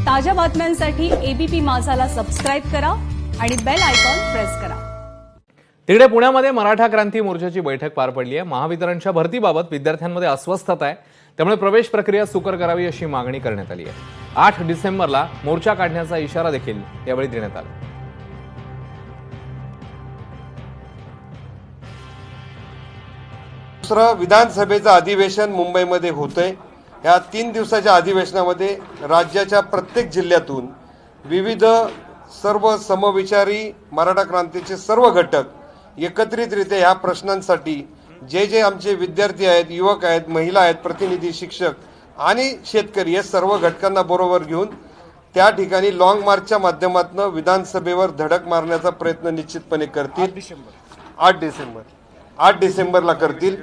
ताज्या बातम्यांसाठी ABP माझाला subscribe करा आणि बेल आयकॉन प्रेस करा। तिकडे पुण्यामध्ये मराठा क्रांती मोर्चाची बैठक पार पडली आहे। महावितरणच्या भरतीबाबत विद्यार्थ्यांमध्ये अस्वस्थता आहे, त्यामुळे प्रवेश प्रक्रिया सुकर करावी अशी मागणी करण्यात आली आहे। 8 डिसेंबरला मोर्चा काढण्याचा इशारा देखील यावेळी देण्यात आला। दुसरं विधानसभेचं अधिवेशन मुंबईमध्ये होतंय। या 3 दिवसाच्या अधिवेशनामध्ये राज्याच्या प्रत्येक जिल्ह्यातून विविध सर्व समविचारी मराठा क्रांतीचे सर्व घटक एकत्रितरित्या ह्या प्रश्नांसाठी जे आमचे विद्यार्थी आहेत, युवक आहेत, महिला आहेत, प्रतिनिधी, शिक्षक आणि शेतकरी या सर्व घटकांना बरोबर घेऊन त्या ठिकाणी लॉंग मार्चच्या माध्यमातून विधानसभेवर धडक मारण्याचा प्रयत्न निश्चितपणे करतील। 8 डिसेंबरला करतील।